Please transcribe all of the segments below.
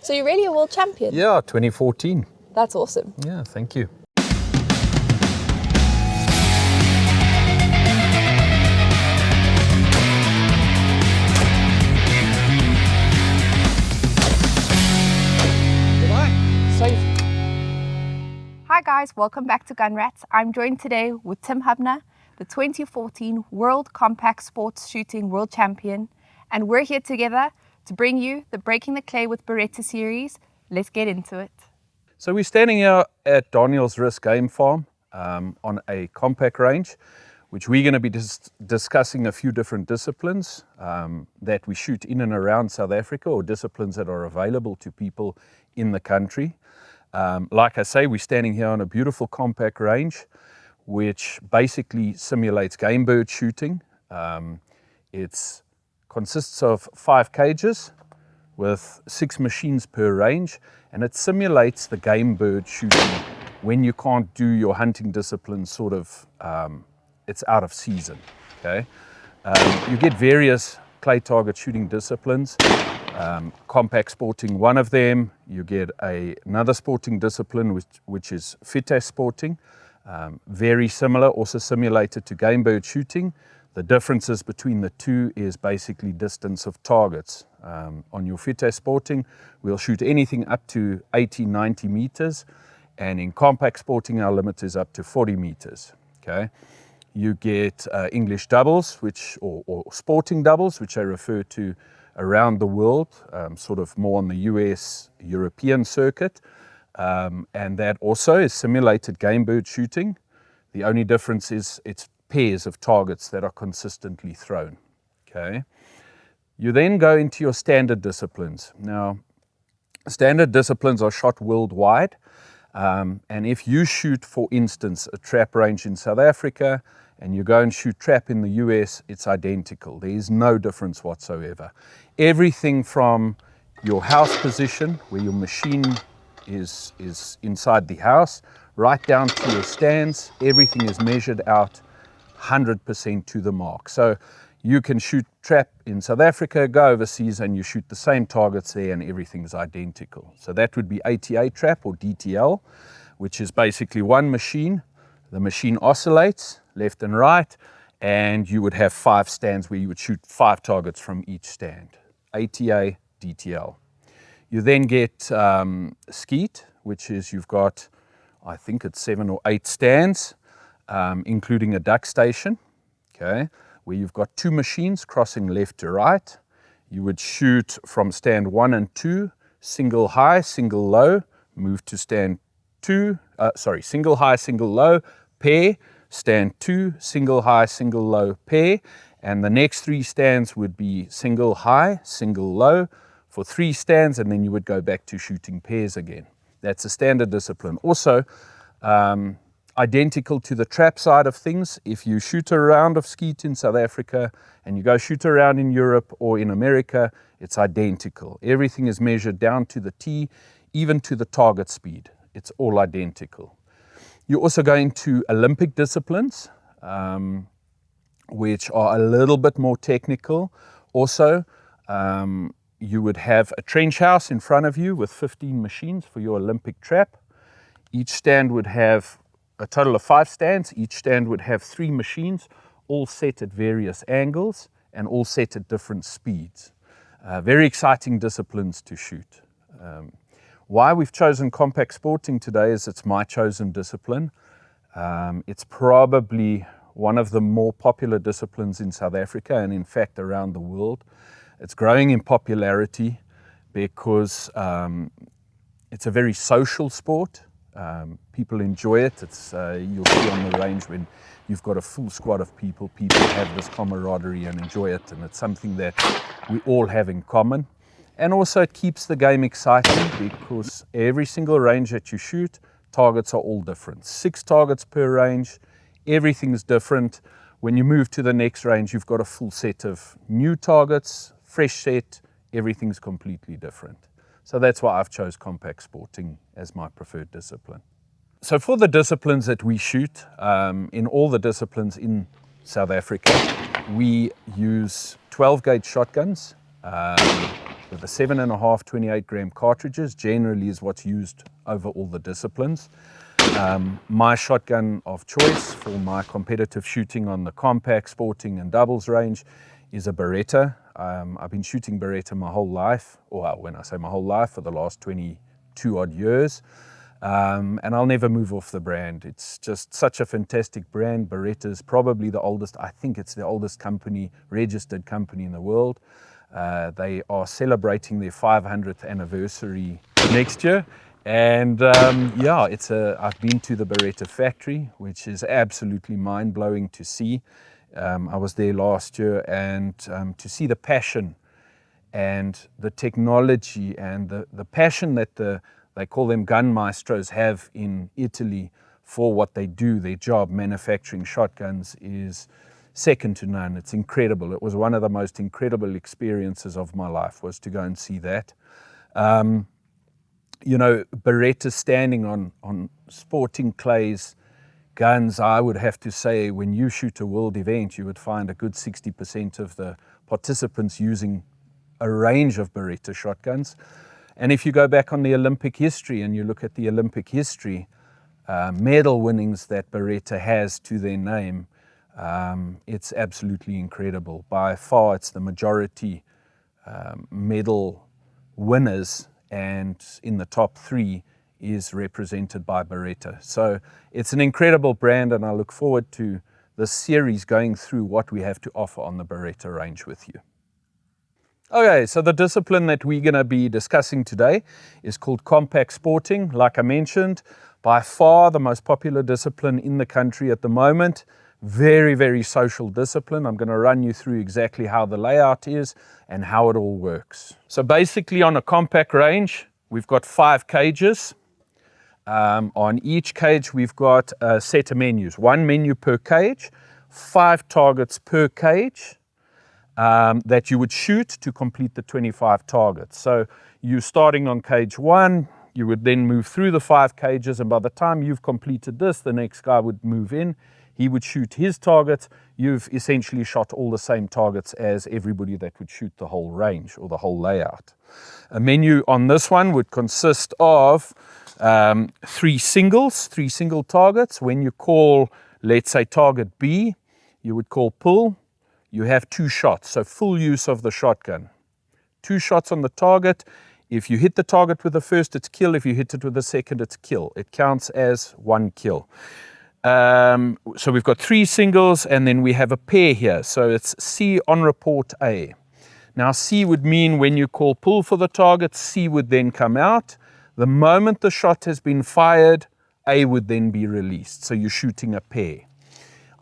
So you're really a world champion? Yeah, 2014. That's awesome. Yeah, thank you. Hi guys, welcome back to Gunrats. I'm joined today with Tim Hubner, the 2014 World Compact Sports Shooting World Champion, and we're here together to bring you the Breaking the Clay with Beretta series. Let's get into it. So we're standing here at Daniel's Risk Game Farm on a compact range, which we're going to be discussing a few different disciplines that we shoot in and around South Africa, or disciplines that are available to people in the country. Like I say, we're standing here on a beautiful compact range, which basically simulates game bird shooting. It consists of 5 cages with 6 machines per range, and it simulates the game bird shooting when you can't do your hunting discipline, sort of, it's out of season, okay? You get various clay target shooting disciplines. Compact sporting, one of them. You get another sporting discipline which is FITAS sporting, very similar, also simulated to game bird shooting. The differences between the two is basically distance of targets. On your FITAS sporting, we'll shoot anything up to 80-90 meters, and in compact sporting our limit is up to 40 meters. Okay, you get English doubles, or sporting doubles, which I refer to around the world, sort of more on the US, European circuit, and that also is simulated game bird shooting. The only difference is it's pairs of targets that are consistently thrown. Okay, you then go into your standard disciplines. Now, standard disciplines are shot worldwide, and if you shoot, for instance, a trap range in South Africa and you go and shoot trap in the US, it's identical. There is no difference whatsoever. Everything from your house position, where your machine is inside the house, right down to your stands, everything is measured out 100% to the mark. So you can shoot trap in South Africa, go overseas, and you shoot the same targets there, and everything is identical. So that would be ATA trap, or DTL, which is basically one machine. The machine oscillates left and right, and you would have 5 stands where you would shoot 5 targets from each stand. ATA, DTL. You then get Skeet, which is, you've got, I think it's 7 or 8 stands, including a duck station, okay, where you've got 2 machines crossing left to right. You would shoot from stand 1 and 2, single high, single low, move to stand 2, single high, single low, pair, stand 2, single high, single low, pair, and the next 3 stands would be single high, single low for 3 stands, and then you would go back to shooting pairs again. That's a standard discipline. Also, identical to the trap side of things, if you shoot a round of skeet in South Africa and you go shoot a round in Europe or in America, it's identical. Everything is measured down to the T, even to the target speed. It's all identical. You also go into Olympic disciplines, which are a little bit more technical. Also, you would have a trench house in front of you with 15 machines for your Olympic trap. Each stand would have a total of 5 stands. Each stand would have 3 machines, all set at various angles and all set at different speeds. Very exciting disciplines to shoot. Why we've chosen compact sporting today is it's my chosen discipline. It's probably one of the more popular disciplines in South Africa, and in fact around the world. It's growing in popularity because it's a very social sport. People enjoy it. It's you'll see on the range when you've got a full squad of people have this camaraderie and enjoy it, and it's something that we all have in common. And also it keeps the game exciting because every single range that you shoot, targets are all different. 6 targets per range, everything's different. When you move to the next range, you've got a full set of new targets, fresh set, everything's completely different. So that's why I've chose compact sporting as my preferred discipline. So for the disciplines that we shoot, in all the disciplines in South Africa, we use 12 gauge shotguns. with the 7.5 28-gram cartridges, generally is what's used over all the disciplines. My shotgun of choice for my competitive shooting on the compact, sporting and doubles range is a Beretta. I've been shooting Beretta my whole life, or when I say my whole life, for the last 22 odd years. And I'll never move off the brand. It's just such a fantastic brand. Beretta is probably the oldest, I think it's the oldest company, registered company in the world. They are celebrating their 500th anniversary next year. And yeah, I've been to the Beretta factory, which is absolutely mind-blowing to see. I was there last year, and to see the passion and the technology and the passion that they call them gun maestros have in Italy for what they do, their job manufacturing shotguns, is second to none. It's incredible. It was one of the most incredible experiences of my life, was to go and see that. You know, Beretta standing on sporting clays guns, I would have to say, when you shoot a world event, you would find a good 60% of the participants using a range of Beretta shotguns. And if you go back on the Olympic history and you look at the Olympic history, medal winnings that Beretta has to their name, it's absolutely incredible. By far, it's the majority medal winners, and in the top 3 is represented by Beretta. So it's an incredible brand, and I look forward to this series going through what we have to offer on the Beretta range with you. Okay, so the discipline that we're going to be discussing today is called compact sporting. Like I mentioned, by far the most popular discipline in the country at the moment. Very, very social discipline. I'm going to run you through exactly how the layout is and how it all works. So basically, on a compact range, we've got 5 cages. On each cage, we've got a set of menus. 1 menu per cage, 5 targets per cage. That you would shoot to complete the 25 targets. So you're starting on cage 1, you would then move through the 5 cages, and by the time you've completed this, the next guy would move in, he would shoot his targets. You've essentially shot all the same targets as everybody that would shoot the whole range or the whole layout. A menu on this one would consist of 3 single targets. When you call, let's say, target B, you would call pull. You have 2 shots, so full use of the shotgun. 2 shots on the target. If you hit the target with the first, it's kill. If you hit it with the second, it's kill. It counts as 1 kill. So we've got 3 singles, and then we have a pair here. So it's C on report A. Now C would mean when you call pull for the target, C would then come out. The moment the shot has been fired, A would then be released. So you're shooting a pair.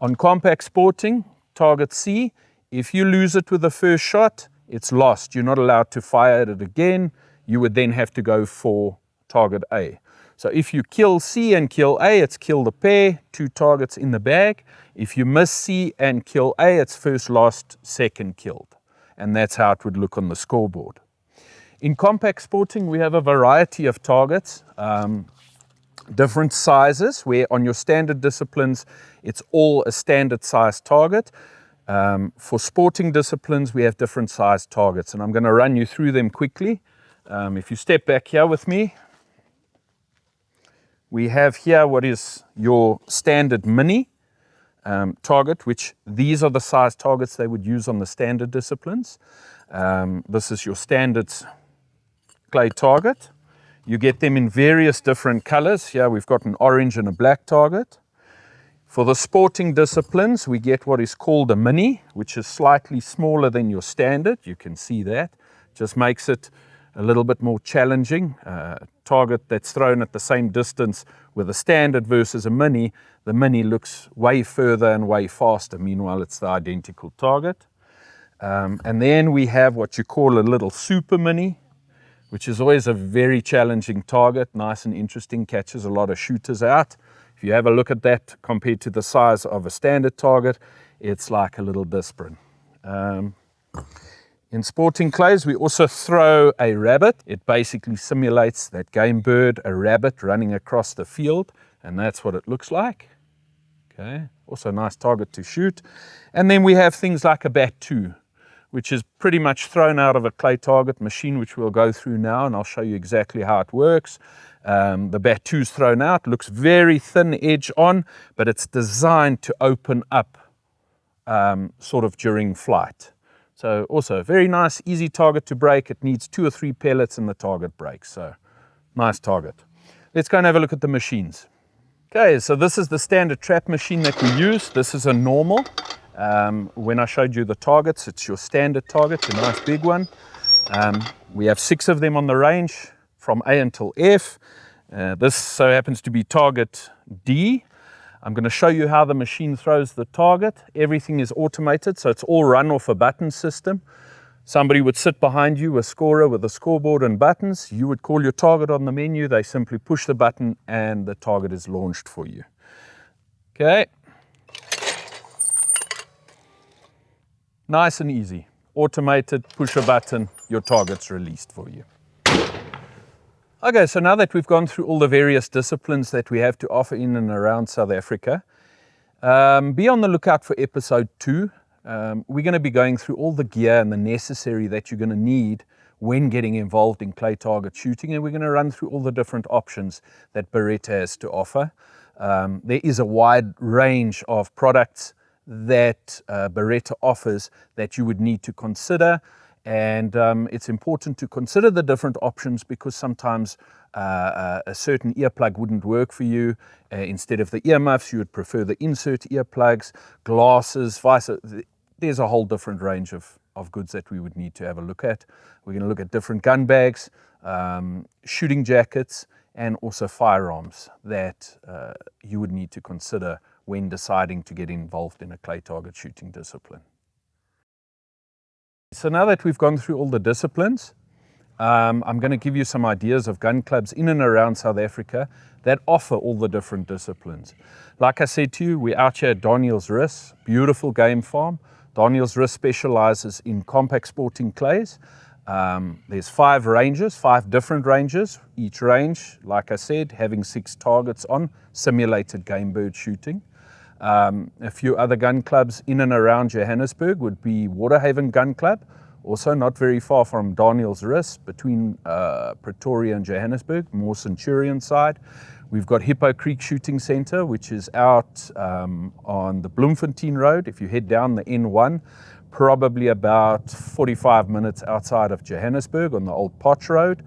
On compact sporting, target C, if you lose it with the first shot, it's lost. You're not allowed to fire it again. You would then have to go for target A. So if you kill C and kill A, it's kill the pair, 2 targets in the bag. If you miss C and kill A, it's first lost, second killed. And that's how it would look on the scoreboard. In compact sporting, we have a variety of targets. Different sizes, where on your standard disciplines, it's all a standard size target. For sporting disciplines, we have different size targets, and I'm going to run you through them quickly. If you step back here with me, we have here what is your standard mini target, which these are the size targets they would use on the standard disciplines. This is your standard clay target. You get them in various different colors. Here we've got an orange and a black target. For the sporting disciplines, we get what is called a mini, which is slightly smaller than your standard. You can see that. Just makes it a little bit more challenging. Target that's thrown at the same distance with a standard versus a mini, the mini looks way further and way faster. Meanwhile, it's the identical target. And then we have what you call a little super mini, which is always a very challenging target, nice and interesting, catches a lot of shooters out. If you have a look at that compared to the size of a standard target, it's like a little discipline. In sporting clays, we also throw a rabbit. It basically simulates that game bird, a rabbit running across the field, and that's what it looks like. Okay, also a nice target to shoot. And then we have things like a bat 2, which is pretty much thrown out of a clay target machine, which we'll go through now, and I'll show you exactly how it works. The Batu's thrown out, looks very thin edge on, but it's designed to open up sort of during flight. So also a very nice, easy target to break. It needs 2 or 3 pellets and the target breaks. So nice target. Let's go and have a look at the machines. Okay, so this is the standard trap machine that we use. This is a normal. When I showed you the targets, it's your standard target, a nice big one. We have 6 of them on the range from A until F. This so happens to be target D. I'm going to show you how the machine throws the target. Everything is automated, so it's all run off a button system. Somebody would sit behind you, a scorer with a scoreboard and buttons. You would call your target on the menu. They simply push the button and the target is launched for you. Okay. Nice and easy. Automated, push a button, your target's released for you. Okay, so now that we've gone through all the various disciplines that we have to offer in and around South Africa, be on the lookout for episode 2. We're going to be going through all the gear and the necessary that you're going to need when getting involved in clay target shooting, and we're going to run through all the different options that Beretta has to offer. There is a wide range of products that Beretta offers that you would need to consider, and it's important to consider the different options because sometimes a certain earplug wouldn't work for you. Instead of the earmuffs, you would prefer the insert earplugs, glasses, vice versa. There's a whole different range of goods that we would need to have a look at. We're going to look at different gun bags, shooting jackets, and also firearms that you would need to consider when deciding to get involved in a clay target shooting discipline. So now that we've gone through all the disciplines, I'm going to give you some ideas of gun clubs in and around South Africa that offer all the different disciplines. Like I said to you, we're out here at Daniel's Rus, beautiful game farm. Daniel's Rus specializes in compact sporting clays. There's 5 ranges, 5 different ranges. Each range, like I said, having 6 targets on, simulated game bird shooting. A few other gun clubs in and around Johannesburg would be Waterhaven Gun Club, also not very far from Daniel's Rus, between Pretoria and Johannesburg, more Centurion side. We've got Hippo Creek Shooting Centre, which is out on the Bloemfontein Road. If you head down the N1, probably about 45 minutes outside of Johannesburg on the old Potch Road.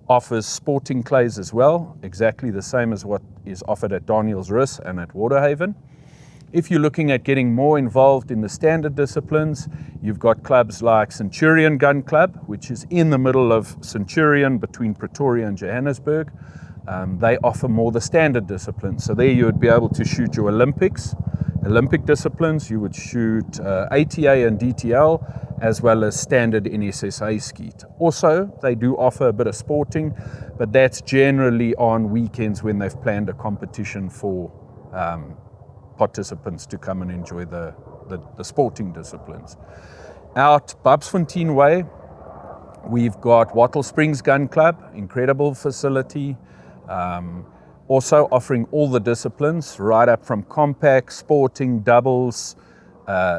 Offers sporting clays as well, exactly the same as what is offered at Daniel's Rus and at Waterhaven. If you're looking at getting more involved in the standard disciplines, you've got clubs like Centurion Gun Club, which is in the middle of Centurion between Pretoria and Johannesburg. They offer more the standard disciplines. So there you would be able to shoot your Olympic disciplines. You would shoot ATA and DTL, as well as standard NSSA skeet. Also, they do offer a bit of sporting, but that's generally on weekends when they've planned a competition for participants to come and enjoy the sporting disciplines. Out Babsfontein Way, we've got Wattle Springs Gun Club, incredible facility. Also offering all the disciplines, right up from compact, sporting, doubles,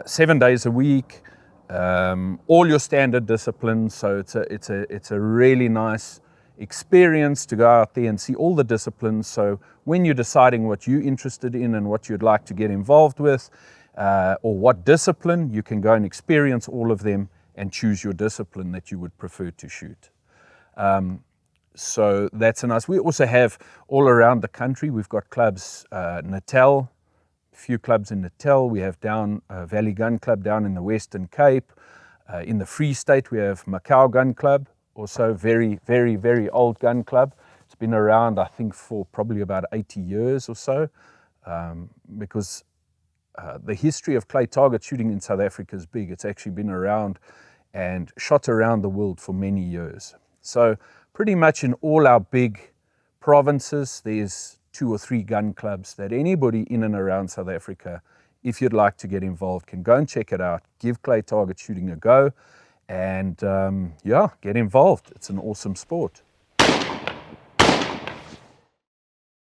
7 days a week, all your standard disciplines. So it's a really nice experience to go out there and see all the disciplines. So when you're deciding what you're interested in and what you'd like to get involved with, or what discipline, you can go and experience all of them and choose your discipline that you would prefer to shoot. So that's a nice. We also have all around the country, we've got clubs, Natal, a few clubs in Natal. We have down Valley Gun Club down in the Western Cape. In the Free State, we have Macau Gun Club, also very, very, very old gun club. It's been around, I think, for probably about 80 years or so, because the history of clay target shooting in South Africa is big. It's actually been around and shot around the world for many years. So pretty much in all our big provinces, there's 2 or 3 gun clubs that anybody in and around South Africa, if you'd like to get involved, can go and check it out, give clay target shooting a go, and yeah, get involved. It's an awesome sport.